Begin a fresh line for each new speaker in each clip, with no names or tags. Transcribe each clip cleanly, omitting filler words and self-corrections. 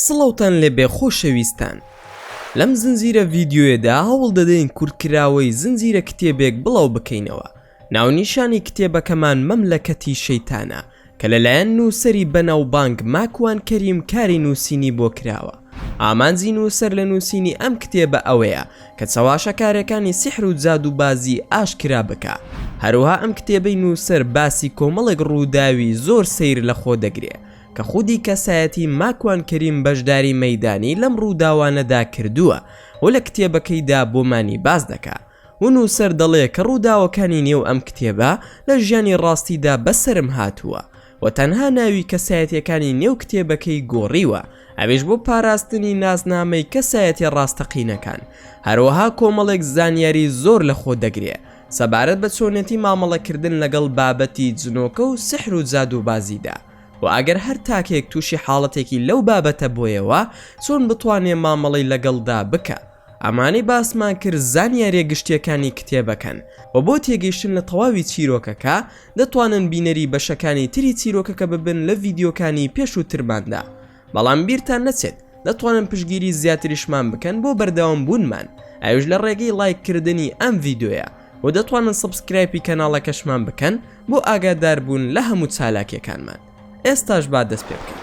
سڵاوتان لێبێ خۆشەویستان. لەم زنجیرە ڤیدیۆیەدا هەوڵ دەدەین کورتکراوەی زنجیرە کتێبێک بڵاو بکەینەوە. ناونیشانی کتێبەکەمان مەملەکەتی شەیتانە کە لەلایەن نووسەری بەناوبانگ ماکوان کەریم کاری نووسینی بۆ کراوە. ئامانجی نووسەر لە نووسینی ئەم کتێبە ئەوەیە کە چاواشەکارەکانی سیحر و جادوبازی ئاشکرا بکە. هەروها ئەم کتێبەی نووسەر باسی کۆمەڵێک ڕووداوی زۆر سەیر لە خۆ دەگرێ کە خودی کەسایەتی ماکوان کەریم بەشداری مەیدانی لەم ڕووداوانەدا کردووە و لە کتێبەکەیدا بۆمانی باز دەکا. و نووسەر دەڵێ کە ڕووداوەکانی نێو ئەم کتێبە لە ژیانی ڕاستیدا بەسرم هاتووە و تەنها ناوی کەسایەتیەکانی نێو کتێبەکەی گۆڕیوە، ئەویش بۆ پاراستنی ناسنامەی کەسایەتی ڕاستەقینەکان. هەروەها کۆمەڵێک زانیاری زۆر لە خۆ دەگرێ سەبارەت بە چۆنێتی مامەڵەکردن لەگەڵ بابەتی جنۆکە و سحر و جادوبازیدا، و ئەگەر هەر تاکێک تووشی حاڵەتێکی لەو بابەتە بۆیەوە چۆن بتوانێ مامەڵەی لەگەڵدا بکە. ئەمانەی باسمان کرد زانیاریە گشتیەکانی کتێبەکەن و بۆ تێگەیشتن لە تەواوی چیرۆکەکە دەتوانن بینەری بەشەکانی تری چیرۆکەکە ببن لە ڤیدیۆکانی پێش و ترماندا. بەڵام بیرتان نەچێت دەتوانن پشگیری زیاتریشمان بکەن بۆ بەردەوام بوونمان، ئەوش لە ڕێگەی لایککردنی ئەم ڤیدیۆیە، و دەتوانن سبسکرایبی کەناڵەکەشمان بکەن بۆ ئاگادار بوون لە هەموو چالاکیەکانمان. ئێستاش با دەست پێ بکەین.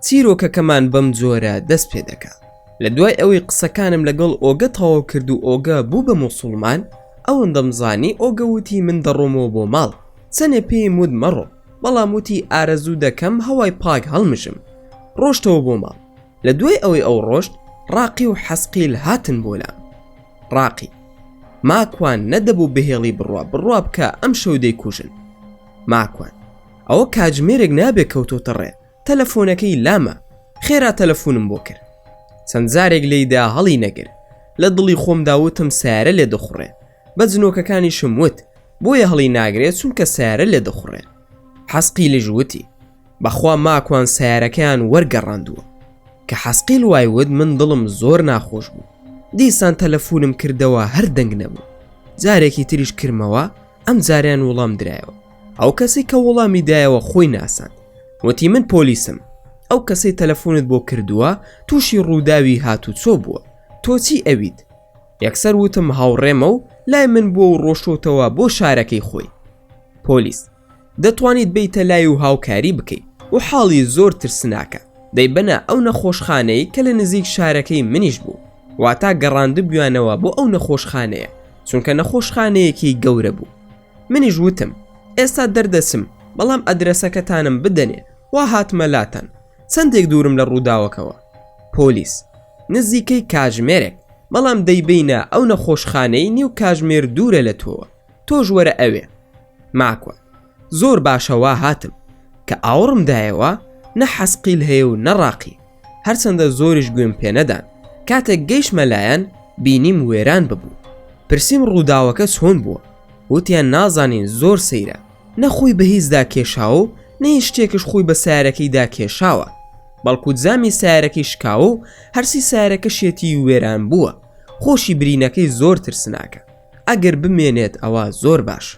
چیرۆکەکەمان بەم جۆرە دەست پێ دەکات. لە دوای ئەوەی قسەکانم لەگەڵ ئۆگە تەواو کرد و ئۆگە بوو بە موسڵمان، ئەوەندەم زانی ئۆگە وتی من دەڕۆمەوە بۆ ماڵ. چەنێ پێی وت مەڕۆ، بەڵام وتی ئارەزوو دەکەم هەوای پاک هەڵمژم. ڕۆشتەوە بۆ ماڵ. لە دوای ئەوەی ئەو ڕۆشت، ڕاقی و حەسقیل هاتن بۆ لام. ڕاقی: ماکوان نەدەبوو بهێڵی بڕوا بکە، ئەم شەو دەیکوژن. ماکوان: ئەوە کاتژمێرێک نابێت کەوتۆتە ڕێ، تەلەفۆنەکەی لامە، خێرا تەلەفۆنم بۆ کرد. چەند جارێک لێیدا هەڵی نەگر، لە دڵی خۆمدا وتم سیارە لێ دەخوڕێ. بە جنۆکەکانیشم وت بۆیە هەڵی ناگرێت چونکە سیارە لێ دەخوڕێ. حەسقیلش وتی بەخوا ماکوان سیارەکەیان وەرگەڕاندووە. کە حەسقیل وای وت من دڵم زۆر ناخۆش بوو. دیسان تەلەفۆنم کردەوە هەر دەنگ نەبوو. جارێکی تریش کردمەوە، ئەم جاریان وەڵام درایەوە. ئەو کەسی کە وەڵامی دایەوە خۆی ناساند، وتی من پۆلیسم. ئەو کەسەی تەلەفۆنت بۆ کردووە تووشی ڕووداوی هاتوچۆ بووە، تۆ چی ئەویت؟ یەکسەر وتم هاوڕێمە و لای من بووە و ڕۆشتەوە بۆ شارەکەی خۆی. پۆلیس: دەتوانیت بیتە لای و هاوکاری بکەیت و حاڵی زۆر ترسناکە. دەیبەنە ئەو نەخۆشخانەی کە لە نزیک شارەکەی منیش بوو، واتا گەڕاندە بیانەوە بۆ ئەو نەخۆشخانەیە چونکە نەخۆشخانەیەکی گەورە بوو. منیش وتم ئێستا دەردەسم، بەڵام ئەدرەسەکەتانم بدەنێ وا هاتمە لاتان. چەندێک دوورم لە ڕووداوەکەوە. پۆلیس: نزیکەی کاتژمێرێک، بەڵام دەیبینە ئەو نەخۆشخانەی نیو کاتژمێر دوورە لە تۆوە، تۆش وەرە ئەوێ. ماکوان: زۆر باشەوە هاتم کە ئاوڕم دایەوە، نە حەسقیل هەیە و نەڕاقی، هەرچەندە زۆریش گوێم پێ نەدان. کاتێک گەیشتمە لایەن بینیم وێران ببوو. پرسیم ڕووداوەکە چۆن بووە، وتیان نازانین، زۆر سەیرە، نەخۆی بە هیچدا کێشاوە و نەی شتێکش خۆی بە سیارەکەیدا کێشاوە، بەڵکو جامی سیارەکەی شکاوە و هەرسی سیارەکەشێتی وێران بووە. خۆشی برینەکەی زۆر ترسناکە، ئەگەر بمێنێت ئەوە زۆر باشە.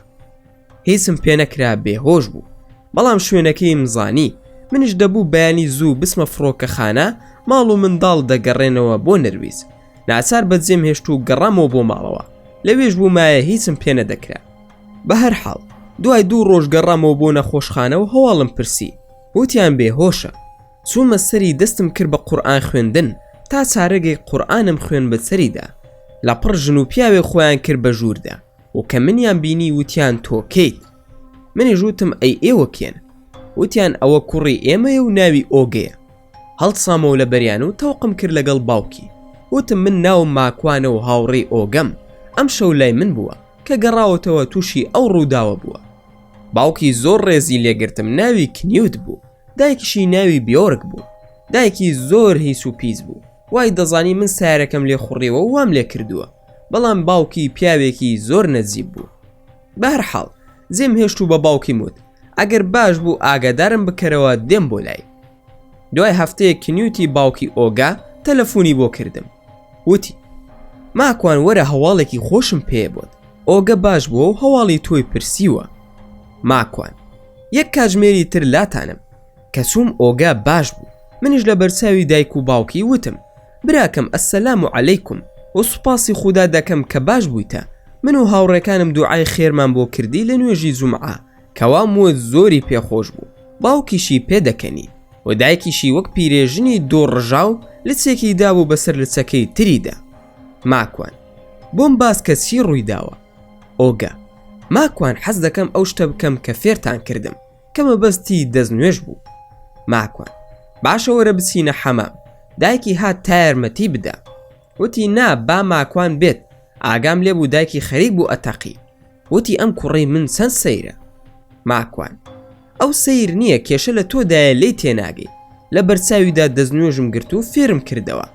هیچم پێ نەکرا، بێهۆش بوو، بەڵام شوێنەکەی مزانی. منش دەبوو بەیانی زوو بسمە فڕۆکەخانە، ماڵ و منداڵ دەگەڕێنەوە بۆ نەرویز. ناچار بەجێم هێشت و گەڕامەوە بۆ ماڵەوە. لەوێش بوومایە هیچم پێ نەدەکرا. بە هەر حاڵ دوای 2 ڕۆژ گەڕامەوە بۆ نەخۆشخانە و هەواڵم پرسی، وتیان بێهۆشە. چوومە سەری، دەستم کرد بە قورئان خوێندن تا چارەگەی قورئانم خوێن بە سەریدا. لە پڕ ژن و پیاوێ خۆیان کرد بە ژووردا، و کە منیان بینی وتیان تۆ کەیت؟ منیش وتم ئەی ئێوە کێن؟ وتیان ئەوە کوڕی ئێمەیە و ناوی ئۆگەیە. هەڵسامەوە لە بەریان و تەوقم کرد لەگەڵ باوکی. وتم من ناوم ماکوانە و هاوڕێی ئۆگەم، ئەم شەو لای من بووە کە گەڕاوەتەوە تووشی ئەو ڕووداوە بووە. باوکی زۆر ڕێزی لێگرتم، ناوی کنیوت بوو، دایکیشی ناوی بیۆرگ بوو. دایکی زۆر هیس و پیس بوو، وای دەزانی من سیارەکەم لێ خوڕیوە و وام لێ کردووە، بەڵام باوکی پیاوێکی زۆر نەجیب بوو. بە هەر حاڵ زێم هێشت و بە باوکیم وت ئەگەر باش بوو ئاگادارم بکەرەوە دێم بۆ لای. دوای هەفتەیە کنیوتی باوکی ئۆگا تەلەفۆنی بۆ کردم، وتی ماکوان وەرە هەواڵێکی خۆشم پێ بوت. ئۆگە باش بووە و هەواڵی تۆی پرسیوە. ماکوان: یەک کاتژمێری تر لاتانم. کە چووم ئۆگا باش بوو، منیش لە بەرچاوی دایک و باوکی وتم براکەم ئەسەلام عەلەیکوم و سوپاسی خوددا دەکەم کە باش بوویتە. من و هاوڕێکانم دوعای خێرمان بۆ کردی لە نوێژی جومعە کەوا موت زۆری پێخۆش بوو. باوکیشی پێدەکەنی و دایکیشی وەک پیرێژنی دوو ڕژاو لچێکی دابوو بەسەر لچەکەی تریدا. ماکوان بۆم باس کەچی ڕوویداوە. ئۆگا ماکوان حەز دەکەم ئەو شتە بکەم کە فێرتان کردم کەمە بەستی دەستنوێژ بوو. ماکوان باشە وەرە بچینە حەمام. دایکی هات تا یارمەتی بدا. وتی نا با ماکوان بێت ئاگام لێبوو دایکی خەریک بوو ئەتەقی. وتی ئەم کوڕەی من چەند سەیرە. ماکوان ئەو سەیر نییە کێشە لە تۆدایە لی تێناگەی. لە بەرچاویدا دەستنوێژم گرت و فێرم کردەوە.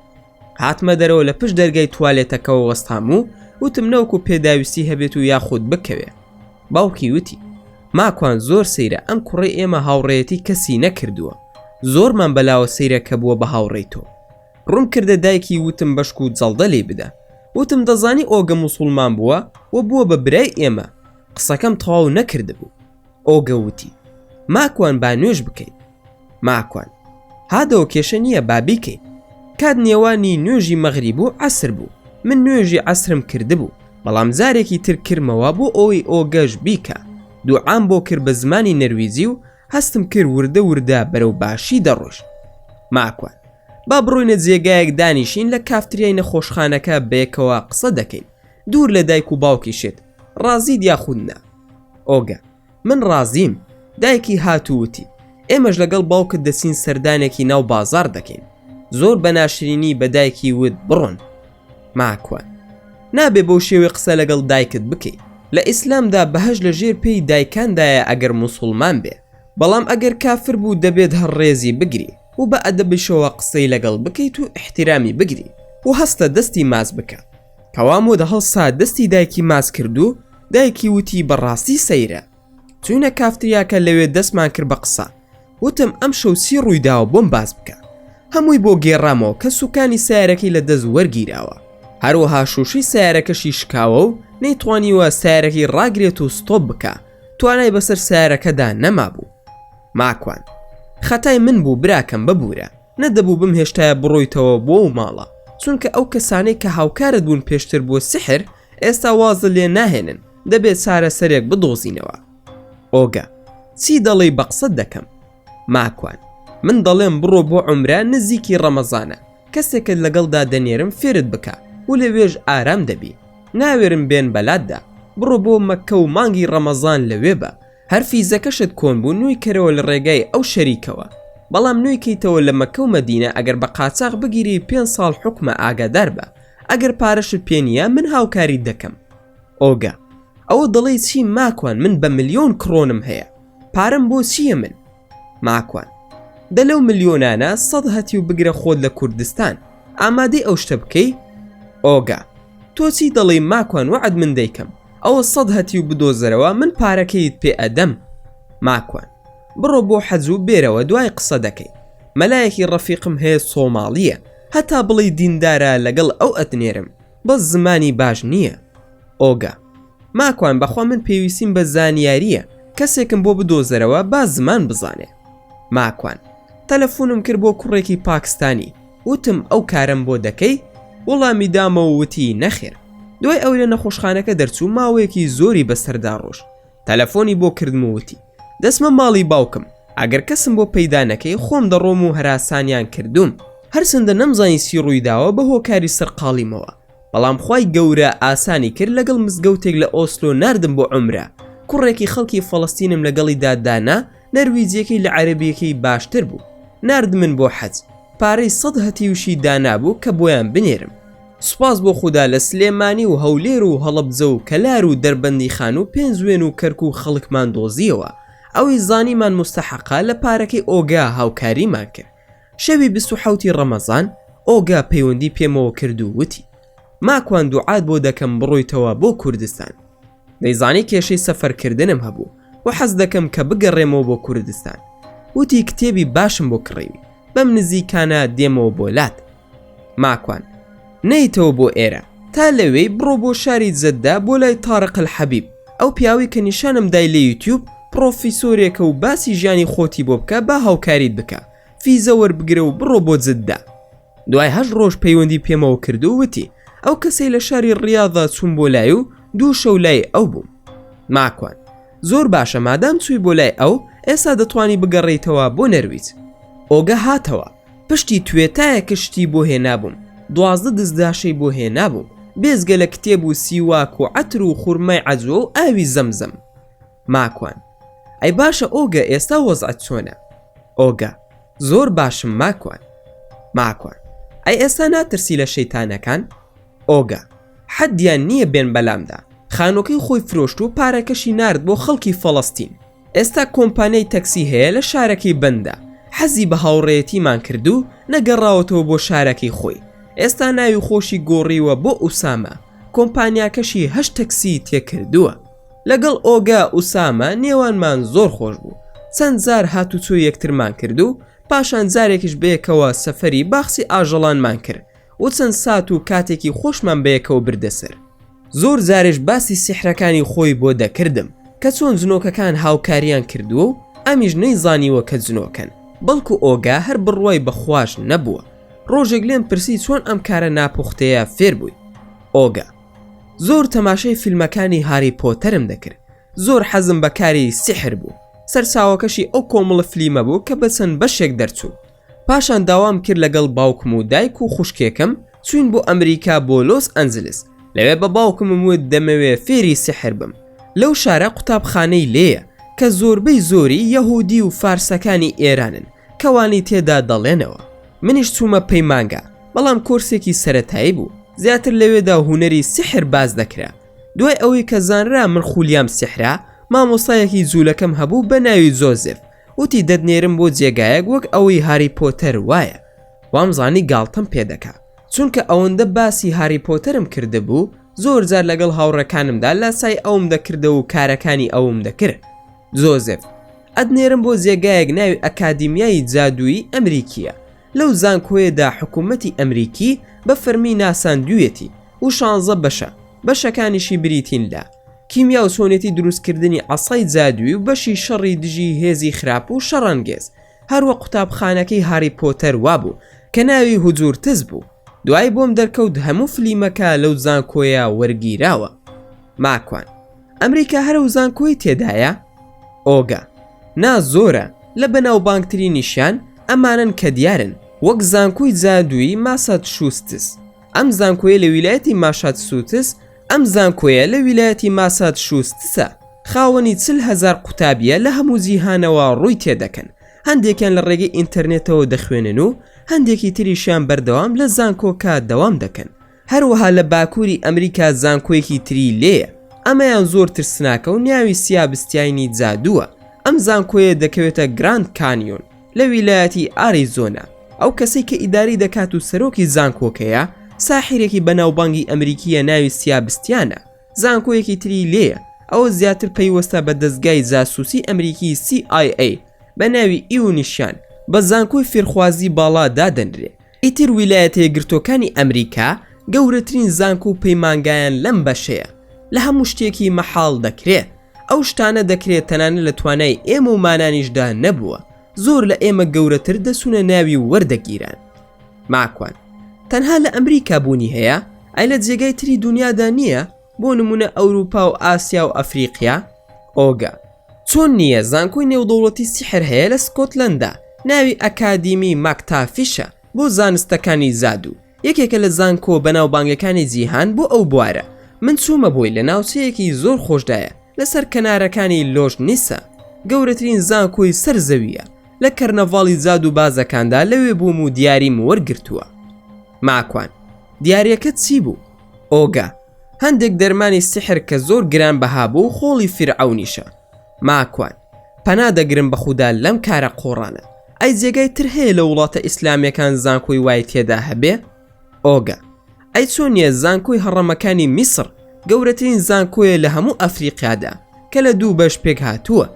هاتمە دەرەوە لە پشت دەرگای توالێتەکەەوە وەستام و وتم نەوەکو پێداویستی هەبێت و یاخود بکەوێ. باوکی وتی ماکوان زۆر سەیرە ئەم کوڕی ئێمە هاوڕێیەتی کەسی نەکردووە. زۆرمان بەلاوە سەیرە کە بووە بە هاوڕێی تۆ. ڕوون کردە دایکی وتم بەشک و جەڵدە لێ بدە. وتم دەزانی ئۆگە موسڵمان بووە و بووە بە برای ئێمە. قسەکەم تەواو نەکردبوو. ئۆگە وتی ماکوان با نوێژ بکەیت. ماکوان هادەوە کێشە نییە با بیکەیت. کات نێوانی نوێژی مەغریب و عەسر بوو. من نوێژی عەسرم کردبوو بەڵام جارێکی تر کردمەوە بۆ ئەوەی ئۆگەش بیکە. دوعام بۆ کرد بە زمانی نەرویزی و هەستم کرد وردە وردە بەرەو باشی دەڕۆژ. ماکوان با بڕۆینە جێگایەک دانیشین لە کافتریای نەخۆشخانەکە بەیەکەوە قسە دەکەین. دوور لە دایک و باوکیشێت. ڕازید یاخود نا؟ ئۆگە من ڕازیم. دایکی هاتووتی ئێمەش لەگەڵ باوکت دەچین سەردانێکی ناو بازار دەکەین. زۆر بەناشرینی بە دایکی وت بڕۆن. ماکوان نابێ بەو شێوەی قسە لەگەڵ دایکت بکەیت. لە ئیسلامدا بەهەش لە ژێر پێی دایکاندایە ئەگەر موسڵمان بێ، بەڵام ئەگەر کافر بوو دەبێت هەر ڕێزی بگری و بە ئەدەبشەوە قسەی لەگەڵ بکەیت و احتیرامی بگری و هەستە دەستی ماز بکە. کەوام دە هەڵسا دەستی دایکی ماز کردو. دایکی وتی بەڕاستی سەیرە. چوونە کافتریاکە لەوێ دەستمان کرد بە قسە. وتم ئەم شەوسی ڕوویداوە بۆم باز بکە. هەمووی بۆ گێڕامەوە کە سوکانی سیارەکەی لە دەست وەرگیراوە. هەروەها شوشی سیارەکەشی شکاوە و نەیتوانیوە سیارەکەی ڕاگرێت و ستۆپ بکە. توانای بەسەر سیارەکەدا نەمابوو. ماکوان خەتای من بوو براکەم ببوورە. نەدەبوو بم هێشتایە بڕۆیتەوە بۆ و ماڵە، چونکە ئەو کەسانەی کە هاوکارت بوون پێشتر بۆ سحر ئێستا وازە لێ ناهێنن، دەبێت چارەسەرێک بدۆزینەوە. ئۆگە چی دەڵێی بە قسەت دەکەم؟ ماکوان من دەڵێم بڕۆ بۆ عومرە نزیکی ڕەمەزانە، کەسێکت لەگەڵدا دەنێرم فێرت بکە و لەوێژ ئارام دەبی. ناوێرم بێن بەلاتدا. بڕۆ بۆ مەکە و مانگی ڕەمەزان لەوێ بە. هەر فیزەکەشت کۆن بوو نوێی کەرەوە لە ڕێگای ئەو شەریکەوە. بەڵام نوێی کەیتەوە لە مەکە و مەدینە ئەگەر بە قاچاق بگیری 5 ساڵ حکومە ئاگادار بە. ئەگەر پارەشت پێ نییە من هاوکاری دەکەم. ئۆگە ئەوە دەڵێ چی ماکوان؟ من بە ملیۆن کڕۆنم هەیە. پارەم بۆ چییە من؟ ماکوان دە لەو ملیۆنانە 100 هەتی و بگرە خۆت لە کوردستان. ئامادەی ئەو شتە بکەی؟ ئۆگا تۆ چی دەڵێ ماکوان؟ وعد من دەیکەم ئەوە 100 هەتی و بدۆزەرەوە من پارەکەیت پێ ئەدەم. ماکوان بڕۆ بۆ حەج و بێرەوە دوای قسە دەکەی. مەلایەکی ڕەفیقم هەیە سۆماڵیە، هەتا بڵێ دیندارە لەگەڵ ئەو ئەتنێرم، بەس زمانی باش نییە. ئۆگا ماکوان بەخوا من پێویستیم بە زانیاریە، کەسێکم بۆ بدۆزەرەوە با زمان بزانێ. ماکوان تەلەفۆنم کرد بۆ کوڕێکی پاکستانی. وتم ئەو کارم بۆ دەکەی؟ وەڵامی دامەوە وتی نەخێر. دوای ئەو لە نەخۆشخانەکە دەرچوو ماوەیەکی زۆری بەسەردا ڕۆژ. تەلەفۆنی بۆ کردم و وتی دەسمە ماڵی باوکم، ئەگەر کەسم بۆ پەیدا نەکەی خۆم دەڕۆم و هەراسانیان کردوم. هەرسندە نەمزانی سی ڕوویداوە بە هۆکاری سەرقاڵیمەوە، بەڵام خوای گەورە ئاسانی کرد لەگەڵ مزگەوتێک لە ئۆسلۆ ناردم بۆ عومرە. کوڕێکی خەڵکی فەڵەستینم لەگەڵی دادانا، نەرویجیەکەی لە عەرەبیەکەی باشتر بوو. ناردمن بۆ حەج، پارەی 100 هەتی وشی دانابوو کە بۆیان بنێرم. سوپاس بۆ خوددا لە سلێمانی و هەولێر و هەڵەبجە و کەلار و دەربەندی خان و پێنجوێن و کەرک و خەڵکمان دۆزیەوە. ئەوی زانیمان مستەحەقا لە پارەکەی ئۆگا هاوکاریمان کرد. شەوی 27 ڕەمەزان ئۆگا پەیوەندی پێمەوە کرد و وتی ماکوان دوعات بۆ دەکەم بڕۆیتەوە بۆ کوردستان. دەیزانی کێشەی سەفەرکردنم هەبوو و حەز دەکەم کە بگەڕێمەوە بۆ کوردستان. وتی کتێبی باشم بۆ کڕێوی، بەم نزیکانە دێمەوە بۆ لات. ماکوان نەیتەوە بۆ ئێرە، تا لەوێی بڕۆ بۆ شاری جەددا بۆ لای تارق الحەبیب، ئەو پیاوی کە نیشانم دای لە یوتیوب پرۆفیسۆرێکە و باسی ژیانی خۆتی بۆ بکە با هاوکاریت بکە. فیزە وەربگرە و بڕۆ بۆ جددا. دوای 8 ڕۆژ پەیوەندی پێمەوە کرد و وتی ئەو کەسەی لە شاری ڕیاضە چوون بۆ لای و 2 شەو لای ئەو بووم. ماکوان زۆر باشە مادام چووی بۆ لای ئەو ئێستا دەتوانی بگەڕێیتەوە بۆ نەرویج. ئۆگە هاتەوە پشتی توێتایەکە شتی بۆ هێنابووم 12 دزداشەی بۆ هێنابووم بێزگە لە کتێب و سیواک و عەتر و خوڕمای عەجوە و ئاوی زەمزەم. ماکوان ئەی باشە ئۆگە ئێستا وەزعەت چۆنە؟ ئۆگە زۆر باشم ماکوان. ماکوان ئەی ئێستا ناترسی لە شەیتانەکان؟ ئۆگە حەدیان نییە بێن بەلامدا خانۆکەی خۆی فرۆشت و پارەکەشی نارد بۆ خەڵکی فەڵەستین. ئێستا کۆمپانیای تەکسی هەیە لە شارەکەی بەندە حەزی بە هاوڕێیەتیمان کرد و نەگەڕاوەتەوە بۆ شارەکەی خۆی. ئێستا ناوی خۆشی گۆڕیوە بۆ ئوسامە کۆمپانیاکەشی 8 تەکسی تێکردووە. لەگەڵ ئۆگا ئوسامە نێوانمان زۆر خۆش بوو چەند زار هاتوچۆ یەکترمان کرد و پاشان جارێکیش بەیەکەوە سەفەری باخسی ئاژەڵانمان کرد و چەند سات و کاتێکی خۆشمان بەیەکەوە بردەسەر. زۆر جارێش باسی سیحرەکانی خۆی بۆ دەکردم کە چۆن جنۆکەکان هاوکاریان کردووە و ئەمیش نەیزانیوە کە جنۆکەن بەڵکو ئۆگا هەر بڕوای بەخواش نەبووە. ڕۆژێک لێم پرسی چۆن ئەم کارە ناپوختەیە فێر بووی. ئۆگا زۆر تەماشای فیلمەکانی هاری پۆتەرم دەکرد زۆر حەزم بە کاری سیحر بوو. سەرچاوەکەشی ئەو کۆمەڵە فلیمە بوو کە بەچەند بەشێک دەرچوو. پاشان داوام کرد لەگەڵ باوکم و دایک و خوشکێکم چوین بۆ ئەمریکا بۆ لۆس ئەنجلس. لەوێ بە باوکمم وت دەمەوێ فێری سیحر بم. لەو شارە قوتابخانەی لێیە کە زۆربەی زۆری یەهودی و فارسەکانی ئێرانن کەوانی تێدا دەڵێنەوە. منیش چوومە پەیمانگا بەڵام کۆرسێکی سەرەتایی بوو زیاتر لەوێدا هونەری سیحر باز دەکرا. دوای ئەوەی کە زانرا من خولیام سیحرا مامۆستایەکی جوولەکەم هەبوو بە ناوی جۆزف وتی دەدنێرم بۆ جێگایەک وەک ئەوەی هاری پۆتەر وایە. وامزانی گاڵتەم پێدەکا چونکە ئەوەندە باسی هاری پۆتەرم کرده بوو زۆر جار لەگەڵ هاوڕەکانمدا لاسای ئەوم دەکردە و کارەکانی ئەوم دەکرد. جۆزف ئەدنێرم بۆ جێگایەک ناوی ئەکادیمیای جادووی ئەمریکیە. لەو زانکۆیەدا حکوومەتی ئەمریکی بە فەرمی ناساندوویەتی و 16 بەشە بەشەکانیشی بریتین لە کیمیا و سۆنێتی دروستکردنی عەسای جادووی و بەشی شەڕی دژی هێزی خراپ و شەڕەنگێز. هەروە قوتابخانەکەی هاری پۆتەر وابوو کە ناوی هوجورتز بوو. دوای بۆم دەرکەوت هەموو فلیمەکە لەو زانکۆیە وەرگیراوە. ماکوان ئەمریکا هەرە و زانکۆی تێدایە؟ ئۆگا نا زۆرە لە بەناوبانگترینیشیان ئەمانن کە دیارن وەک زانکۆی جادووی ماساتشوستس. ئەم زانکۆیە لە ویلایەتی ماشاتسوتس ئەم زانکۆیە لە ویلایەتی ماساتشوستسە. خاوەنی 40,000 قوتابیە لە هەموو جیهانەوە ڕووی تێدەکەن. هەندێکیان لە ڕێگەی ئینتەرنێتەوە دەخوێنن و هەندێکی تریشیان بەردەوام لە زانکۆکە دەوام دەکەن. هەروەها لە باکووری ئەمریکا زانکۆیەکی تری لێیە ئەمەیان زۆر ترسناکە و ناوی سیابستیانی جادووە. ئەم زانکۆیە دەکەوێتە گراند کانیۆن لە ویلایەتی ئاریزۆنا. ئەو کەسەی کە ئیداری دەکات و سەرۆکی زانکۆکەیە ساحیرێکی بەناوبانگی ئەمریکیە ناوی سیابستیانە. زانکۆیەکی تری لێیە ئەوە زیاتر پەیوەستە بە دەستگای جاسووسی ئەمریکی CIA بە ناوی ئیونیشیان بە زانکۆی فێرخوازی باڵا دادەنرێ. ئیتر ویلایەتە یەکگرتووەکانی ئەمریکا گەورەترین زانکۆ و پەیمانگایان لەم بەشەیە لە هەموو شتێکی مەحاڵ دەکرێت. ئەو شتانە دەکرێت تەنانە لە توانای ئێمە و مانانیشدا نەبووە. زۆر لە ئێمە گەورەتر دەسونە ناوی وەردەگیران. ماکوان تەنها لە ئەمریکا بوونی هەیە؟ ئای لە جێگای تری دنیادا نییە؟ بۆ نمونە ئەوروپا و ئاسیا و ئەفریقیا؟ ئۆگا چۆن نییە زانکۆی نێودەوڵەتی سیحر هەیە لە سکۆتلەندا ناوی ئەکادیمی ماکتافیشە بۆ زانستەکانی زادوو. یەکێکە لە زانکۆ بەناوبانگەکانی جیهان بۆ ئەو بوارە. من چوومە بۆی لە ناوچەیەکی زۆر خۆشدایە لەسەر کەنارەکانی لۆژ نیسە. گەورەترین زانکۆی سەر زەویە. لە کەرنەڤاڵی جادو بازەکاندا لەوێ بووم و دیاریم وەرگرتووە. ماکوان دیارەکە چی بوو؟ ئۆگا هەندێک دەرمانی سیحر کە زۆر گران بەها بوو و خۆڵی فرعەونیشە. ماکوان پەنا دەگرم بە خودا لەم کارە قۆڕانە. ئەی جێگای تر هەیە لە وڵاتە ئیسلامیەکان زانکۆی وای تێدا هەبێ؟ ئۆگا ئەی چۆن نییە زانکۆی هەڕەمەکانی میسر گەورەترین زانکۆیە لە هەموو ئەفریقیادا کە لە 2 بەش پێک هاتووە.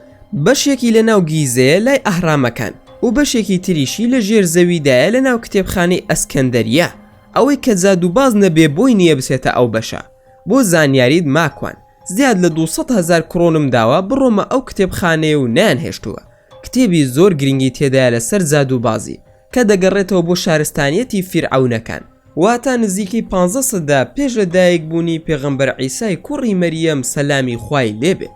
بەشێکی لە ناو گیزەیە لای ئەهرامەکان و بەشێکی تریشی لە ژێر زەویدایە لە ناو کتێبخانەی ئەسکەندەریە. ئەوەی کە جادوباز نەبێ بۆی نییە بچێتە ئەو بەشە. بۆ زانیاریت ماکوان زیاد لە 200,000 کڕۆنم داوە بڕۆمە ئەو کتێبخانەیە و نان هێشتووە کتێبی زۆر گرنگی تێدایە لەسەر زادوبازی کە دەگەڕێتەوە بۆ شارستانیەتی فیرعەونەکان، واتە نزیکەی 15 سەدا پێش لەدایکبوونی پێغەمبەر عیسای کوڕی مەریەم سەلامی خوای لێبێ.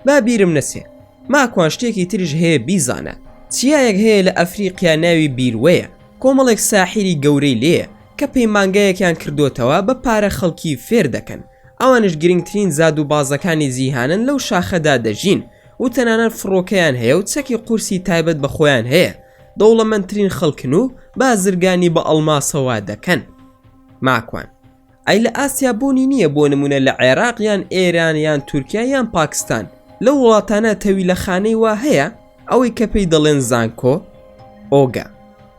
با بیرم نەسێ، ماکوان شتێکی تریش هەیە بیزانە. چیایەک هەیە لە ئەفریقیا ناوی بیروەیە، کۆمەڵێک ساحیری گەورەی لێیە کە پەیمانگایەکیان کردوتەوە بە پارە خەڵکی فێر دەکەن. ئەوانش گرنگترین زادوبازەکانی جیهانن، لەو شاخەدا دەژین و تەنانەت فڕۆکەیان هەیە و چەکی قورسی تایبەت بە خۆیان هەیە. دەوڵەمەندترین خەڵکن و بازرگانی بە ئەڵماسەوە دەکەن. ماکوان ئەی لە ئاسیا بوونی نییە بۆ نمونە لە عێراق یان ئێران یان تورکیا یان پاکستان لە وڵاتانە تەوی لە خانەی وا هەیە ئەوەی کە پێی دەڵێن زانکۆ ئۆگا.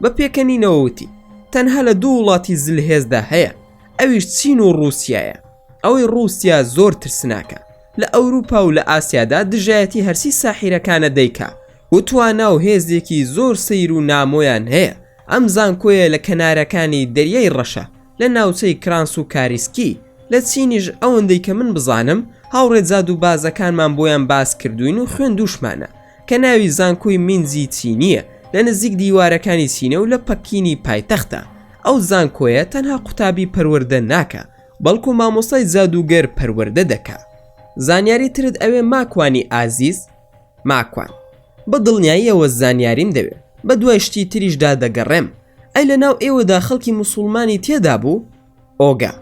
بە پێکەنینەوەوتی تەنها لە دوو وڵاتی زلهێزدا هەیە، ئەویش چین و رووسایە. ئەوەی رووسیا زۆر ترسناکە، لە ئەوروپا و لە ئاسیادا دژایەتی هەرسی ساحیرەکانە دەیکا و توانا و هێزێکی زۆر سەیر و نامۆیان هەیە. ئەم زانکۆیە لە کەنارەکانی دەریای ڕەشە لە ناوچەی کرانس و کاریسکی. لە چینیش ئەوەندەی کە من بزانم هاوڕێ زادوبازەکانمان بۆیان باس کردوین و خوێندوشمانە کە ناوی زانکۆی مینزی چینیە لە نزیک دیوارەکانی چینە و لە پەکینی پایتەختە. ئەو زانکۆیە تەنها قوتابی پەروەردە ناکە، بەڵکو مامۆستای جادوگەر پەروەردە دەکا. زانیاری ترت ئەوێ ماکوانی ئازیز؟ ماکوان بە دڵنیاییەوە زانیاریم دەوێت، بە دوای شتی تریشدا دەگەڕێم. ئەی لە ناو ئێوەدا خەڵکی موسڵمانی تێدا بوو؟ ئۆگا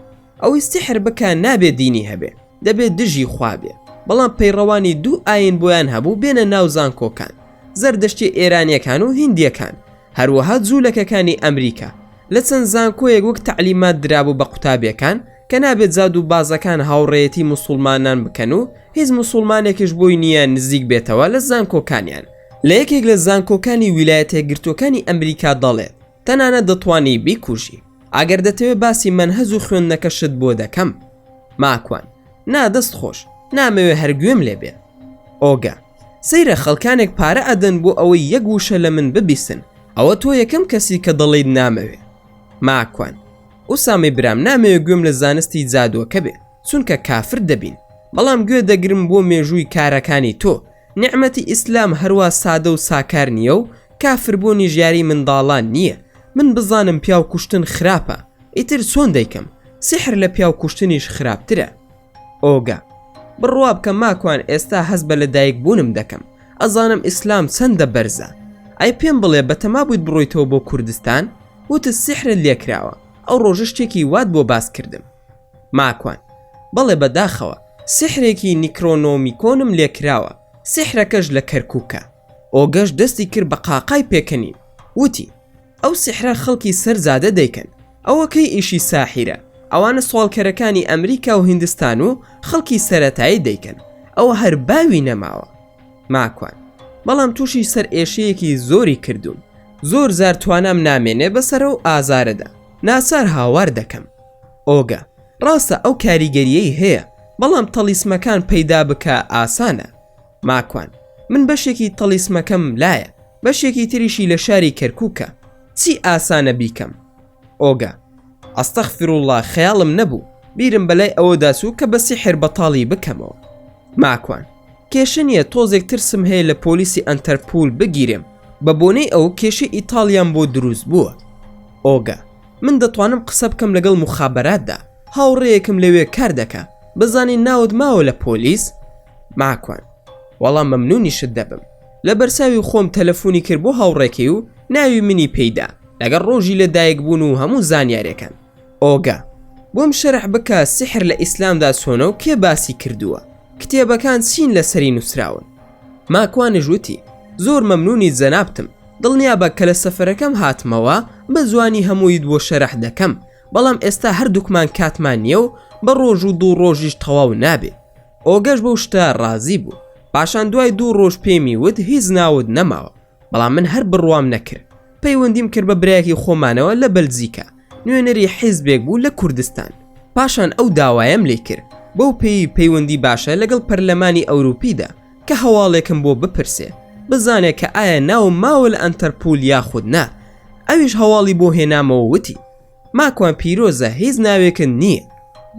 ئەوەی سیحر بکە نابێت دینی هەبێ، دەبێت دژی خوابێ. بەڵام پەیڕەوانی دوو ئاین بۆیان هەبوو بێنە ناو زانکۆکان، زەردەشتی ئێرانیەکان و هیندیەکان، هەروەها جوولەکەکانی ئەمریکا. لە چەند زانکۆیەک وەک تەعلیمات درابوو بە قوتابیەکان کە نابێت زادوبازەکان هاوڕێیەتی موسڵمانان بکەن و هیچ موسڵمانێکیش بۆی نییە نزیک بێتەوە لە زانکۆکانیان. لە یەکێک لە زانکۆکانی ویلایەتە یەکگرتووەکانی ئەمریکا دەڵێت تەنانەت دەتوانی بیکوژی ئەگەر دەتەوێت باسی مەنهەج و خوێندنەکەشت بۆ دەکەم. ماکوان نادەست خۆش، نامەوێ هەرگوێم لێبێ. ئۆگا سەیرە خەڵکانێک پارە ئەدەن بۆ ئەوەی یەک وشە لە من ببیستن، ئەوە تۆ یەکەم کەسی کە دەڵێیت نامەوێ. ماکوان ئوسامی برام نامەوێ گوێم لە زانستی جادووەکە بێ، چونکە کافر دەبین. بەڵام گوێ دەگرم بۆ مێژووی کارەکانی تۆ. نعمەتی ئیسلام هەروە سادە و ساکار نییە و کافربوونی ژیاری منداڵان نییە. من بزانم پیاو کوشتن خراپە، ئیتر چۆن دەیکەم؟ سحر لە پیاو کوشتنیش خراپترە. ئۆگا بڕوا بکە ماکوان، ئێستا هەست بە لەدایک بوونم دەکەم. ئەزانم ئیسلام چەندە بەرزە. ئەی پێم بڵێ بەتەما بوویت بڕۆیتەوە بۆ کوردستان؟ وتە سحرت لێکراوە. ئەو ڕۆژە شتێکی وات بۆ باس کردم. ماکوان بەڵێ بەداخەوە سحرێکی نیکرۆنۆمیکۆنم لێکراوە، سحرەکەش لە کەرکووکە. ئۆگەش دەستی کرد بە قاقای پێکەنین، وتی ئەو سحرە خەڵکی سەرزادە دەیکەن، ئەوە کەی ئیشی ساحیرە. ئەوانە سوالکەرەکانی ئەمریکا و هیندستان و خەڵکی سەرەتایی دەیکەن، ئەوە هەر باوی نەماوە. ماکوان بەڵام تووشی سەر ئێشەیەکی زۆری کردوم، زۆر زار توانام نامێنێ بەسەر و ئازارەدا، ناسار هاوار دەکەم. ئۆگا ڕاستە ئەو کاریگەریەی هەیە، بەڵام تەلیسمەکان پەیدا بکە ئاسانە. ماکوان من بەشێکی تەلیسمەکەم لایە، بەشێکی تریشی لە شاری کەرکووکە. چی ئاسانە بیکەم؟ ئۆگا ئەستەغفیروڵڵا خەیاڵم نەبوو، بیرم بەلای ئەوەدا سوو کە بە سیحر بەتاڵی بکەمەوە. ماکوان کێشە نییە، تۆزێک ترسم هەیە لە پۆلیسی ئەنتەرپۆل بگیرم، بە بۆنەی ئەو کێشەی ئیتاڵیان بۆ دروست بووە. ئۆگا من دەتوانم قسە بکەم لەگەڵ مخابەراتدا، هاوڕێیەکم لەوێ کار دەکا، بزانی ناوت ماوە لە پۆلیس؟ ماکوان وەڵام مەمنونیشت دەبم. لە بەرساوی خۆم تەلەفۆنی کرد بۆ هاوڕێکی و ناوی منی پێیدا لەگەڵ ڕۆژی لەدایک بوون و هەموو زانیارەکان. ئۆگا بۆم شەرح بکە سحر لە ئیسلامدا چۆنە و کێ باسی کردووە، کتێبەکان چین لەسەری نووسراون. ماکوانش وتی زۆر مەمنونی جەنابتم، دڵنیا بە کە لە سەفەرەکەم هاتمەوە بە جوانی هەموویت بۆ شەرح دەکەم، بەڵام ئێستا هەردووکمان کاتمان نییە و بە ڕۆژ و دوو ڕۆژیش تەواو نابێ. ئۆگەش بەو شتە ڕازی بوو، پاشان دوای دوو ڕۆژ پێمی وت هیچ ناوت نەماوە، بەڵام من هەر بڕوام نەکرد. پەیوەندیم کرد بە برایەکی خۆمانەوە لە بەلجیکا، نوێنەری حیزبێک بوو لە کوردستان. پاشان ئەو داوایم لێ کرد بەو پەیوەندی باشە لەگەڵ پەرلەمانی ئەوروپیدا کە هەواڵێکم بۆ بپرسێ، بزانێت کە ئایا ناو ماوە لە ئەنتەرپۆل یاخود نا. ئەویش هەواڵی بۆ هێنامەوە، وتی ماکوان پیرۆزە هیچ ناوێکن نییە،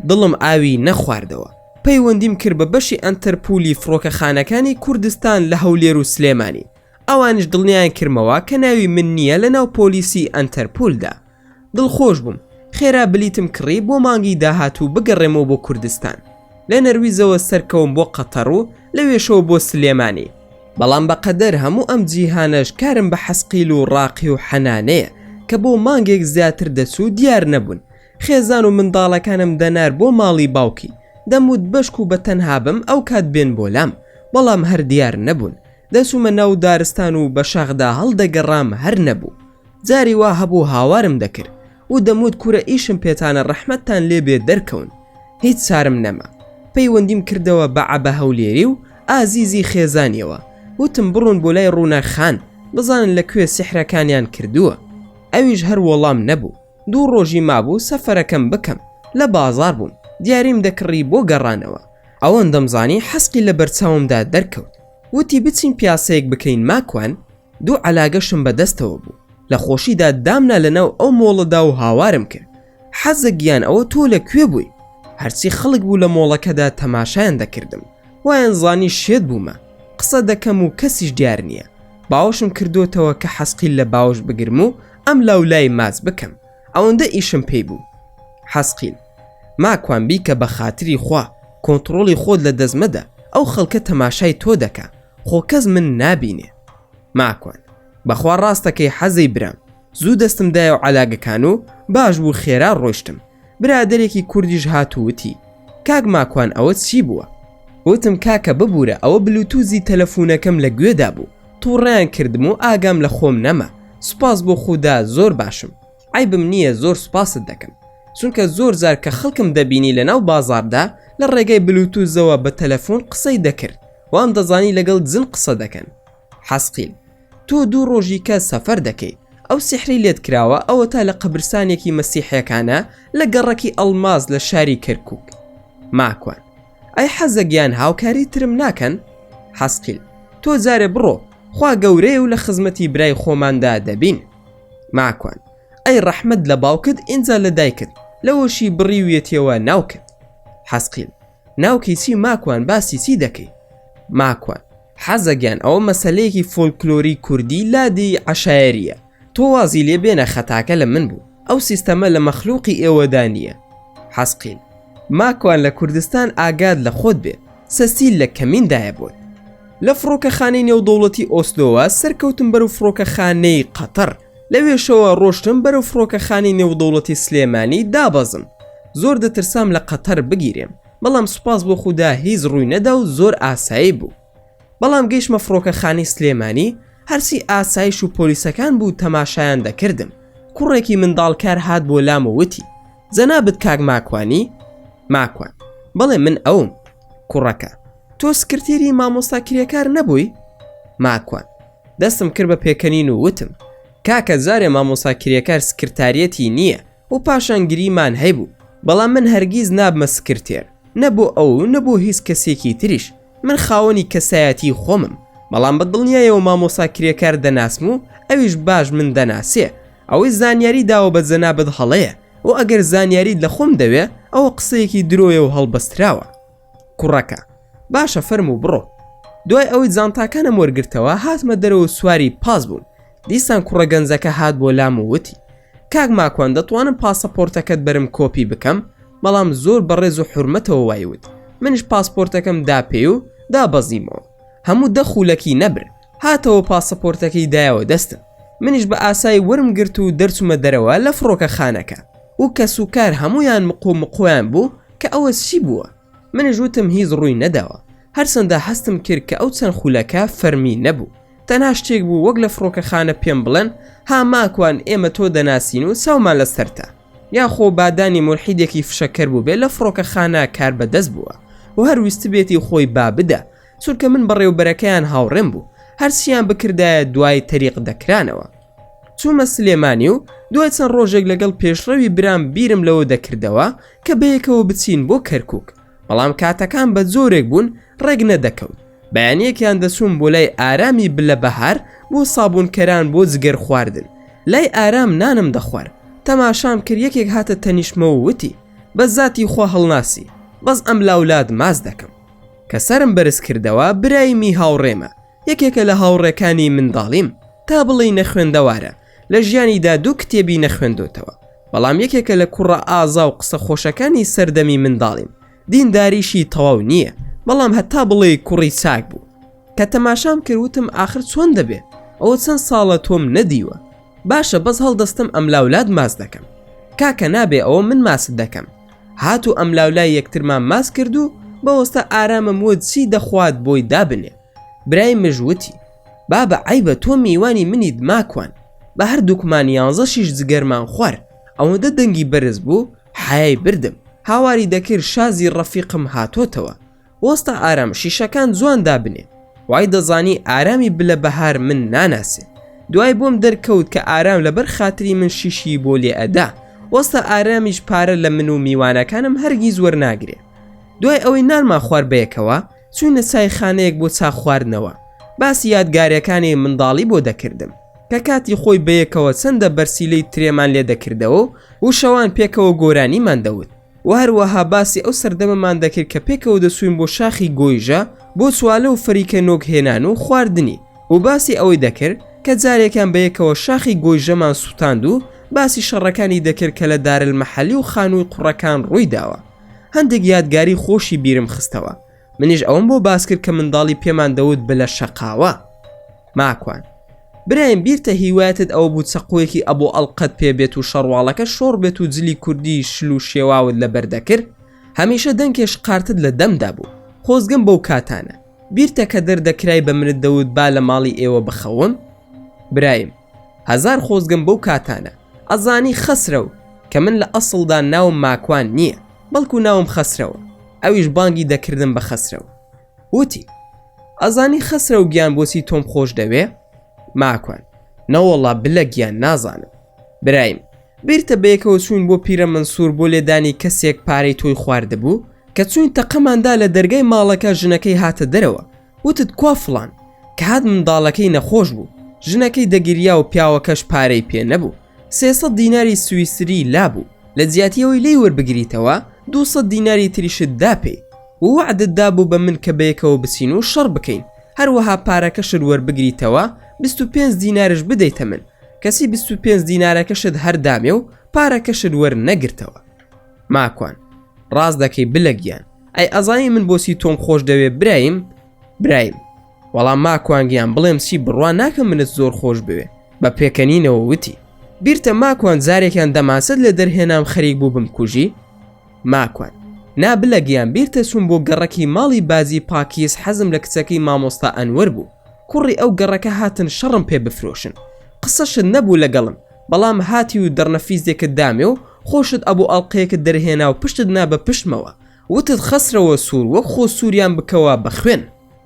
دڵم ئاوی نەخواردەوە. پەیوەندیم کرد بە بەشی ئەنتەرپۆلی فڕۆکەخانەکانی کوردستان لە هەولێر و سلێمانی. ئەوانش دڵنیان کردمەوە کە ناوی من نییە لەناو پۆلیسی ئەنتەرپۆلدا. دڵخۆش بووم، خێرا بلیتم کڕی بۆ مانگی داهاتوو بگەڕێمەوە بۆ کوردستان. لە نەرویزەوە سەرکەوم بۆ قەتەڕ و لەوێشەوە بۆ سلێمانی. بەڵام بەقەدەر هەموو ئەم جیهانەش کارم بە حەسقیل و ڕاقی و حەنانەیە کە بۆ مانگێک زیاتر دەچوو دیار نەبوون. خێزان و منداڵەکانم دەنار بۆ ماڵی باوکی، دەموت بەشک و بەتەنها بم ئەو کات بێن بۆ لام، بەڵام هەر دیار نەبوون. دەسومە ناو دارستان و بە شاخدا هەڵدەگەڕام هەر نەبوو. جاری وا هەبوو هاوارم دەکرد و دەموت کوورە ئیشم پێتانە ڕەحمەتتان لێبێ دەرکەون. هیچ چارم نەما، پەیوەندیم کردەوە بە عەبە هەولێری و ئازیزی خێزانیەوە، وتم بڕون بۆ لای ڕووناک خان بزانن لەکوێ سیحرەکانیان کردووە. ئەویش هەر وەڵام نەبوو. 2 ڕۆژی مابوو سەفەرەکەم بکەم، لە بازار بووم، دیاریم دەکڕی بۆ گەڕانەوە. ئەوەندەمزانی حەسقی لە بەرچاومدا دەرکەوت، وتی بچین پیاسەیەک بکەین ماکوان. 2 عەلاگەشم بەدەستەوە بوو، لە خۆشیدا دامنا لەناو ئەو مۆڵەدا و هاوارم کرد. حەزە گیان ئەوە تۆ لەکوێ بووی؟ هەرچی خەڵک بوو لە مۆڵەکەدا تەماشایان دەکردم، وایان زانی شێت بوومە، قسە دەکەم و کەسیش دیار نییە. باوەشم کردوتەوە کە حەسقیل لە باوەش بگرم و ئەم لاولای ماز بکەم، ئەوەندە ئیشم پێی بوو. حەسقیل: ماکوان بی کە بە خاتری خوا کۆنتڕۆڵی خۆت لە دەزمەدە، ئەو خەڵکە تەماشای تۆ دەکا، خۆ کەس من نابینێ. ماکوان: بەخوا ڕاستەکەی حەزەی برام، زوو دەستم دایە و عەلاگەکان و باش بوو خێرا ڕۆیشتم. برادێکی کوردیش هاتووتی: کاک ماکوان ئەوە چی بووە؟ وتم کاکە ببوورە، ئەوە بلوتوزی تەلەفۆنەکەم لە گوێدا بوو، تووڕیان کردم و ئاگام لە خۆم نەما. سوپاس بۆ خوددا، زۆر باشم، عیبم نییە، زۆر سوپاست دەکەم، چونکە زۆر جار کە خەڵکم دەبینی لەناو بازاردا لە ڕێگەی بلوتوزەوە بە تەلەفۆن قسەی دەکرد، وام دەزانی لەگەڵ جن قسە دەکەن. حەسقیل: تۆ 2 ڕۆژی کە سەفەر دەکەی، ئەو سیحری لێت کراوە، ئەوە تا لە قەبرستانێکی مەسیحیەکانە لە گەڕەکی ئەڵماز لە شاری کەرکووک. ماکوان: ئەی حەزە گیان هاوکاری ترم ناکەن؟ حەسقیل: تۆ جارێ بڕۆ، خوا گەورەیە و لە خزمەتی برای خۆماندا دەبین. ماکوان: ئەی ڕەحمەت لە باوکت ئینجا لە دایکت، لەوەشی بڕیویەتیەوە ناوکت. حەسقیل: ناوکی چی ماکوان، باسی چی دەکەی؟ ماکوان: حەزە گیان ئەوە مەسەلەیەکی فۆلکلۆری کوردی لادی عەشایریە، تۆ وازی لێ بێنە خەتاکە لە من بوو، ئەو سیستەمە لە مەخلوقی ئێوەدا نییە. حەسقیل: ماکوان لە کوردستان ئاگاد لە خۆت بێ، سەسیل لە کەمیندایە بووت. لە فڕۆکەخانەی نێودەوڵەتی ئۆسلۆوە سەرکەوتم بەرەو فڕۆکەخانەی قەتەر، لەوێشەوە ڕۆشتم بەرەو فڕۆکەخانەی نێودەوڵەتی سلێمانی دابەزم. زۆر دەترسام لە قەتەر بگیرێم، بەڵام سوپاس بۆ خوددا هیچ ڕووی نەدا و زۆر ئاسایی بوو. بەڵام گەیشتمە فڕۆکەخانەی سلێمانی، هەرچی ئاسایش و پۆلیسەکان بوو تەماشایان دەکردم. کوڕێکی منداڵکار هات بۆ لام و وتی: جەنابەت کاک ماکوانی؟ ماکوان: بەڵێ من ئەوم. کوڕەکە: تۆ سکرتێری مامۆستاکریەکار نەبووی؟ ماکوان: دەستم کرد بە پێکەنین و وتم: کاکە جارێ مامۆستاکریەکار سکرتاریەتی نییە و پاشان گریمان هەیبوو، بەڵام من هەرگیز نابمە سکرتێر، نەبوو ئەو نەبوو هیچ کەسێکی تریش، من خاوەنی کەسایەتی خۆمم، بەڵام بە دڵنیایەوە مامۆستاکریەکار دەناسم و ئەویش باش من دەناسێ، ئەوەی زانیاری داوە بە جەنابەت هەڵەیە، و ئەگەر زانیاریت لە خۆم دەوێ ئەوە قسەیەکی درۆیە و هەڵبەستراوە. کوڕەکە: باشە فەرموو بڕۆ. دوای ئەوەی جانتاکانم وەرگرتەوە هاتمە دەرەوە سواری پاس بوون. دیسان کوڕە گەنجەکە هات بۆ لام و وتی: کاک ماکوان دەتوانم پاسەپۆرتەکەت بەرم کۆپی بکەم؟ بەڵام زۆر بەڕێز و حورمەتەوە وایوت. منش پاسپۆرتەکەم داپێ و دابەزیمەوە، هەموو دەخولەکی نەبر، هاتەوە پاسەپۆرتەکەی دایەوە دەستم. منیش بە ئاسایی وەرم گرت و دەرچوومە دەرەوە لە فڕۆکەخانەکە، و کەس و کار هەمویان مقۆیان بوو کە ئەوە چی بووە. منیش وتم هیچ ڕووی نەداوە، هەرچەندە هەستم کرد کە ئەو چەند خولەکە فەرمی نەبوو. تەنها شتێک بوو وەک لە فڕۆکەخانە پێم بڵێن: ها ماکوان ئێمە تۆ دەناسین و چاومان لەسەرتە، یاخۆ بادانی مولحیدێکی فشەکەر بوو بێ لە فڕۆکەخانە کار بەدەست بووە و هەرویست بێتی خۆی با بدە، چونکە من بەڕێوبەرەکەیان هاوڕێم بوو، هەرچیان بکردایە دوای تەریق دەکرانەوە. چوومە سلێمانی و دوای چەند ڕۆژێک لەگەڵ پێشڕەوی برام بیرم لەوە دەکردەوە کە بەیەکەوە بچین بۆ کەرکووک، بەڵام کاتەکان بە زۆرێک بوون ڕێک نەدەکەوت. بەیانیەکیان دەچوون بۆ لای ئارامی بلە بەهار بۆ سابوونکەران بۆ جگەر خواردن. لای ئارام نانم دەخوارد، تەماشام کرد یەکێک هاتە تەنیشمە و وتی: بە زاتی خوا هەڵناسی، بەس ئەم لاولاد ماز دەکەم. کە سەرم بەرز کردەوە برایمی هاوڕێمە، یەکێکە لە هاوڕێکانی منداڵیم تا بڵێ نەخوێندەوارە لە ژیانیدا 2 کتێبی نەخوێندوتەوە، بەڵام یەکێکە لە کوڕە ئازا و قسە خۆشەکانی سەردەمی منداڵیم. دینداریشی تەواو نییە، بەڵام هەتا بڵێ کوڕی چاک بوو. کە تەماشام کردوتم ئاخر چۆن دەبێ، ئەوە چەند ساڵە تۆم نەدیوە. باشە بەس هەڵدەستم ئەم لاولاد ماس دەکەم. کاکە نابێ ئەوە من ماست دەکەم. هاتو ئەم لاولای یەکترمان ماس کرد و بەوەستا ئارامم وە چی دەخوات بۆی دابنێ. برای مژوتی بابە عیبە تۆ میوانی منیت ماکوان، بە هەردووکمان 11 شیش جگەرمان خوار. ئەوەندە دەنگی بەرز بوو حایای بردم. هاواری دەکرد شازی ڕەفیقم هاتۆتەوە. وەستا ئارام شیشەکان جوان دابنێ. وای دەزانی ئارامی بلە بەهار من ناناسێ. دوای بۆم دەرکەوت کە ئارام لەبەر خاتری من شیشی بۆ لێ ئەدا. وەستا ئارامیش پارە لە من و میوانەکانم هەرگیز وەرناگرێ. دوای ئەوەی نانمان خوار بەیەکەوە چوونە چای خانەیەک بۆ چا خواردنەوە. باسی یادگارەکانی منداڵی بۆ دەکردم کە کاتی خۆی بەیەکەوە چەندە بەرسیلەی ترێمان لێ دەکردەوە و شەوان پێکەوە گۆرانیمان دەوت و هەروەها باسی ئەو سەردەمەمان دەکرد کە پێکەوە دەسوین بۆ شاخی گۆیژە بۆ سوالە و فەریکە نۆک هێنان و خواردنی و باسی ئەوەی دەکرد کە جارێکان بەیەکەوە شاخی گۆیژەمان سووتاند و باسی شەڕەکانی دەکرد کە لە دارالمەحەلی و خانووی قوڕەکان ڕووی داوە. هەندێک یادگاری خۆشی بیرم خستەوە. منیش ئەوم بۆ باس کرد کە منداڵی پێمان دەوت بلە شەقاوە. ماکوان برایم بیرتە هیوایەتت ئەوە بوو چەقۆیەکی ئەبوو ئەڵقەت پێبێت و شەڕواڵەکە شۆڕ بێت و جلی کوردی شل و شێواوت لەبەر دەکرد؟ هەمیشە دەنگێش قارتت لە دەمدا بوو. خۆزگەم بەو کاتانە بیرتە کە دەردەکرای بە منت دەوت با لە ماڵی ئێوە بخەوم؟ برایم هەزار خۆزگەم بەو کاتانە. ئەزانی خەسرە و کە من لە ئەسڵدا ناوم ماکوان نییە، بەڵکو ناوم خەسرەوە. ئەویش بانگی دەکردم بە خەسرەوە. وتی ئەزانی خەسرە و گیان بۆچی تۆم خۆش دەوێ؟ ماکوان نەوەڵا بلە گیان نازانم. برایم بیرتە بەیەکەوە چوین بۆ پیرە منسوور بۆ لێدانی کەسێک پارەی تۆی خواردەبوو کە چوین تەقەماندا لە دەرگای ماڵەکە ژنەکەی هاتە دەرەوە. وتت کوا فڵان کە هات منداڵەکەی نەخۆش بوو. ژنەکەی دەگیریا و پیاوەکەش پارەی پێ نەبوو. 300 دیناری سویسری لابوو. لە جیاتیەوەی لی وەربگریتەوە 200 دیناری تریشت داپێ و وعدت دابوو بە من کە بەیەکەوە بچین و شەڕ بکەین، هەروەها پارەکەشت وەربگریتەوە 25 دینارش بدەیتە من. کەسی 25 دینارەکەشت هەردامێ و پارەکەشت وەرنەگرتەوە. ماکوان ڕاست دەکەی بلە گیان. ئەی ئەزانی من بۆچی تۆم خۆش دەوێ برایم وەڵام ماکوان گیان بڵێم چی بڕوا ناکەم منت زۆر خۆش بوێ. بە پێکەنینەوە وتی بیرتە ماکوان جارێکیان دەماسەت لە دەرهێنام خەریک بوو بمکوژی؟ ماکوان نابلە گیان بیرتە چوون بۆ گەڕەکی ماڵی بازی پاکیز حەزم لە کچەکەی مامۆستا ئەنوەر بوو. کوڕی ئەو گەڕەکە هاتن شەڕم پێ بفرۆشن. قسەشت نەبوو لەگەڵم، بەڵام هاتی و دەرنەفیزێکت دامێ و خۆشت ئەبوو ئەڵقەیەکت دەرهێنا و پشتت نا بە پشتمەوە. وتت خەسرەوە سوور وەک خۆ سووریان بکەوە بەخوێن.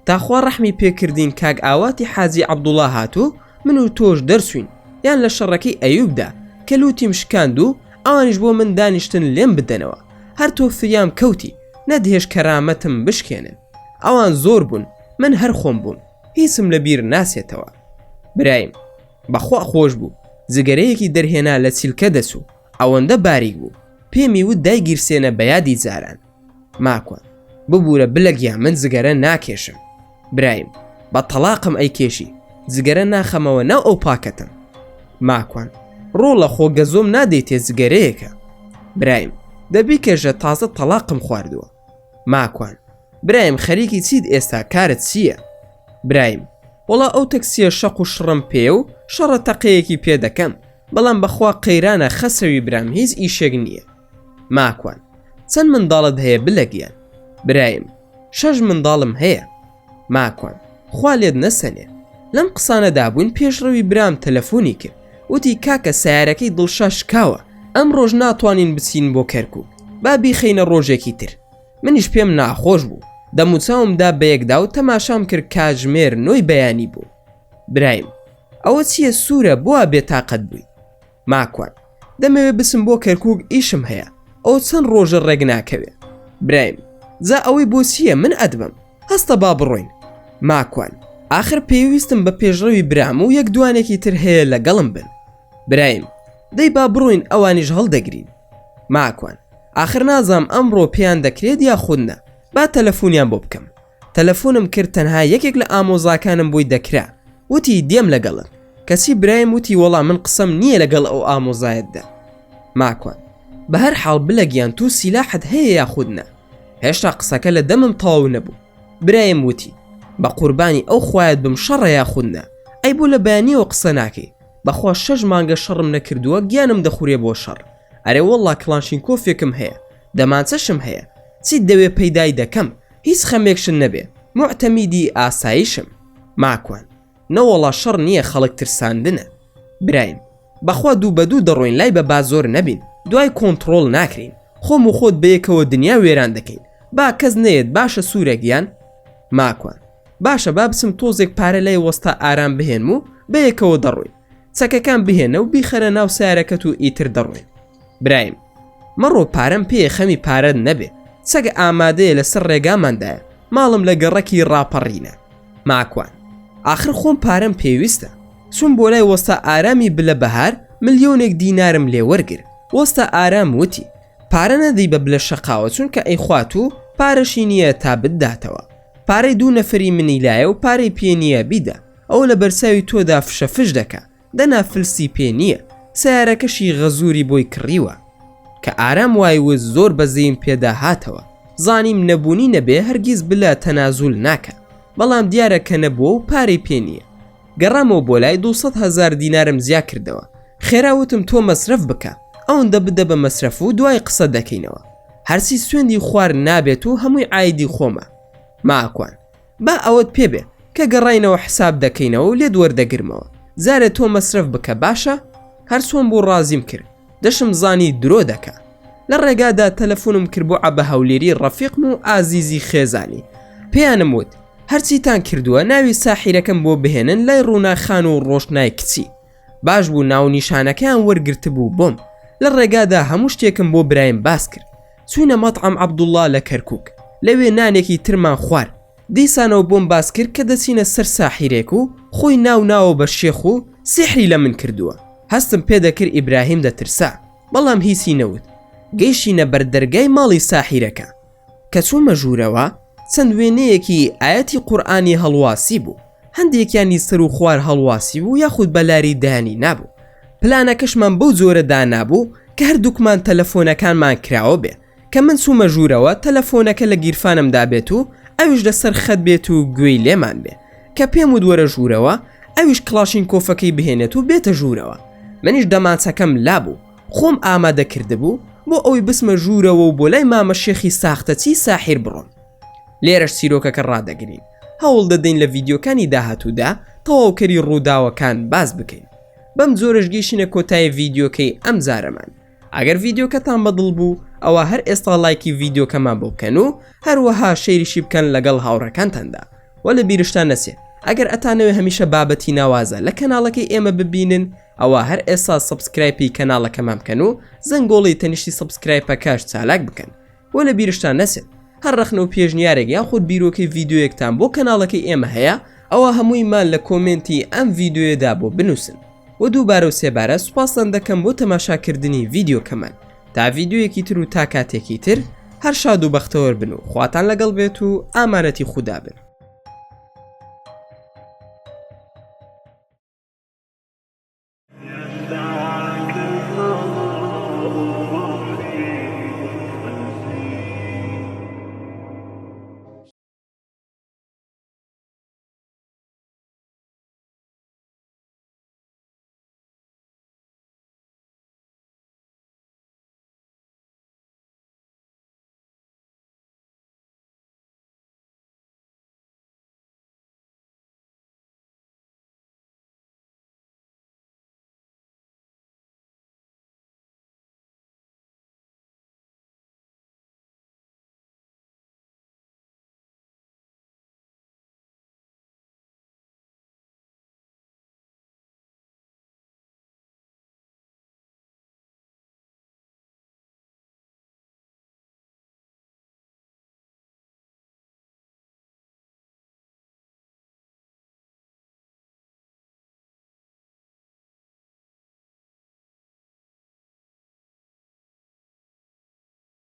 تاخوا ڕەحمی پێکردین کاک ئاواتی حاجی عەبدوڵڵا هاتوو من و تۆش دەرسوین یان لە شەڕەکەی ئەیوبدا کە لوتیم شکاند و ئەوانیش بۆ من دانیشتن لێم بدەنەوە. هەر تۆ فریام کەوتی نەدهێش کەرامەتم بشکێنن. ئەوان زۆر بوون، من هەر خۆم بووم، هیچم لەبیر ناسێتەوە. برایم بەخوا خۆش بوو. جگەرەیەکی دەرهێنا لە چیلکە دەسوو، ئەوەندە باریک بوو پێمی وت دایگیرسێنە بە یادی جاران. ماکوان ببوورە بلەگیان من جگەرە ناکێشم. برایم بە تەلاقم ئەی کێشی، جگەرە ناخەمەوە ناو ئەو پاکەتم. ماکوان ڕۆ لە خۆ گەزۆم نادەیتێ جگەرەیەکە. برایم دەبی کێژە تازە تەلاقم خواردووە. ماکوان برایم خەریکی چیت ئێستا کارت چییە؟ برایم وڵا ئەو تەکسیە شەق و شڕم پێ و شەڕە تەقەیەکی پێ دەکەم، بەڵام بەخوا قەیرانە خەسەوی برام هیچ ئیشێک نییە. ماکوان چەند منداڵت هەیە بلەگیان؟ برایم 6 منداڵم هەیە. ماکوان خوا لێت نەسەنێ. لەم قسانەدا بووین پێشڕەوی برام تەلەفۆنی کرد، وتی کاکە سیارەکەی دڵشا شکاوە، ئەم ڕۆژ ناتوانین بچین بۆ کەرکووک، با بیخەینە ڕۆژێکی تر. منیش پێم ناخۆش بوو، دەموچاومدا بەیەکدا و تەماشام کرد کاژمێر نۆی بەیانی بوو. برایم ئەوە چییە سوورە بووە بێتاقەت بووی؟ ماکوان دەمەوێت بچم بۆ کەرکووک ئیشم هەیە، ئەو چەند ڕۆژە ڕێک ناکەوێ. برایم جا ئەوەی بۆ چییە من ئەدبم، هەستە با بڕۆین. ماکوان آخر پێویستم بە پێشڕەوی برام و یەک دوانێکی تر هەیە لەگەڵم بن. برایم دەی با بڕۆین ئەوانیش هەڵدەگرین. ماکوان آخر نازام ئەمڕۆ پێیان دەکرێت یا خودنە، با تەلەفۆنیان بۆ بکەم. تەلەفۆنم کرد تەنها یەکێک لە ئامۆزاکانم بۆی دەکرا وتی دێم لەگەڵت کەسی برایم وتی وەڵام من قسەم نییە لەگەڵ ئەو ئامۆزایەتدا ماکوان بە هەر حاڵ بلەگیان تو سیلاحت هەیە یاخودنا هێشتا قسەکە لە دەمم تەواو نەبوو برایم وتی بە قوربانی ئەو خوایەت بم شەڕە یاخودنا ئەی بۆ لە بەیانیەوە قسە ناکەی بەخوا 6 مانگە شەڕم نەکردووە گیانم دەخورێ بۆ شەڕ ئەرێ وەڵڵا کڵاشینکۆفێکم هەیە دەمانچەشم هەیە چیت دەوێ پەیدای دەکەم هیچ خەمێکشن نەبێ معتەمیدی ئاسایشم ماکوان نەوەڵا شەڕ نییە خەڵک ترساندنە برایم بەخوا دوو بە دوو دەڕۆین لای بە بازۆر نەبین دوای کۆنتڕۆڵ ناکرین خۆم و خۆت بەیەکەوە دنیا وێران دەکەین با کەس نەیەت باشە سوورەگیان ماکوان باشە با بچم تۆزێک پارە لای وەستا ئارام بهێنم و بەیەکەوە دەڕۆین چەکەکان بهێنە و بیخەرە ناو سیارەکەت و ئیتر دەڕۆین برایم مەڕۆ پارەم پێ خەمی پارەت نەبێ چەگە ئامادەیە لەسەر ڕێگاماندایە ماڵم لە گەڕەکی ڕاپەڕینە ماکوان آخر خۆم پارەم پێویستە چون بۆ لای وەستا ئارامی بلە بەهار ملیۆنێک دینارم لێ وەرگر وەستا ئارام وتی پارە نەدەی بە بلە شەقاوە چونکە ئەی خوات و پارەشی نییە تا بداتەوە پارەی دوو نەفری منی لایە و پارەی پێ نییە بیدە ئەو لە بەرساوی تۆدا فشە دەکا دەنا فلسی پێ نییە سیارەکەشی غەزووری بۆی کڕیوە کە ئارام وایوە زۆر بەزەیم پێدا هاتەوە زانیم نەبوونی نەبێ هەرگیز بلە تەنازول ناکە بەڵام دیارە کە نەبووە و پارەی پێ نییە گەڕامەوە بۆ لای 200,000 دینارم زیا کردەوە خێراوتم تۆ مەسرف بکە ئەوەندە بدە بە مەسرف و دوای قسە دەکەینەوە هەرسی سوێندی خوار نابێت و هەمووی ئایدی خۆمە ماکوان با ئەوەت پێبێ کە گەڕاینەوە حساب دەکەینەوە و لێت وەردەگرمەوە زارە تۆ مەسرف بکە باشە هەرچۆن بۆ ڕازیم کرد دەشم زانی درۆ دەکا لە ڕێگادا تەلەفۆنم کرد بۆ عەبە هەولێری ڕەفیقم و ئازیزی خێزانی پێیانم وت هەرچیتان کردووە ناوی ساحیرەکەم بۆ بهێنن لای ڕووناخان و ڕۆشنای کچی باش بوو ناو نیشانەکەیان وەرگرت بوو بۆم لە ڕێگادا هەموو شتێکم بۆ برایم باس کرد چوینە مەطعەم عەبدوڵڵا لە کەرکووک لەوێ نانێکی ترمان خوار دیسانەوە بۆم باس کرد کە دەچینە سەر ساحیرێک و خۆی ناو بە شێخ و سیحری لە من کردووە هەستم پێدەکرد ئیبراهیم دەترسا بەڵام هیچی نەوت گەیشتینە بەردەرگای ماڵی ساحیرەکە کە چوومە ژوورەوە چەند وێنەیەکی ئاەتی قورئانی هەڵواسی بوو هەندێکیانی سەر و خوار هەڵواسی بوو یاخود بەلاری دانی نابوو پلانەکەشمان بەو جۆرە دانابوو کە هەردووکمان تەلەفۆنەکانمان کراوە بێ کە من چوومە ژوورەوە تەلەفۆنەکە لە گیرفانمدا بێت و ئەویش لەسەر خەت بێت و گوێی لێمان بێ کە پێم وەرە ژوورەوە ئەویش کڵاشینکۆفەکەی بهێنێت و بێتە ژوورەوە منیش دەمانچەکەم لابوو خۆم ئامادە کردبوو بۆ ئەوی بسمە ژوورەوە و بۆ لای مامە شێخی ساختەچی ساحیر بڕۆم لێرەش سیرۆکەکە ڕادەگرین هەوڵ دەدەین لە ڤیدیۆکانی داهاتوودا تەواوکەری ڕووداوەکان باز بکەین بەم جۆرەش گەیشتینە کۆتای ڤیدیۆکەی ئەم زارەمان ئەگەر ڤیدیۆکەتان بەدڵ بوو ئەوە هەر ئێستا لایکی ڤیدیۆکەمان بۆ بکەن و هەروەها شەیریشی بکەن لەگەڵ هاوڕەکانتاندا وە لە بیرشتان نەچێت ئەگەر ئەتانەوێ هەمیشە بابەتی ناوازە لە کەناڵەکەی ئێمە ببینن ئەوە هەر ئێستا سبسکرایپی کەناڵەکەمان بکەن و زەنگۆڵی تەنیشتی سبسکرایپەکەش چالاک بکەن وە لە بیرشتان نەچێت هەر ڕەخنە و پێشنیارێک یاخود بیرۆکەی ڤیدیۆیەکتان بۆ کەناڵەکەی ئێمە هەیە ئەوە هەموویمان لە کۆمنتی ئەم ڤیدیۆیەدا بۆ بنووسن و دووبارە و سێبارە سوپاسان دەکەم بۆ تەماشاکردنی ڤیدیۆکەمان تا ڤیدیۆیەکی تر و تا کاتێکی تر هەر شاد و بەختەوەر بن و خواتان لەگەڵ بێت و ئامانەتی خودا بن.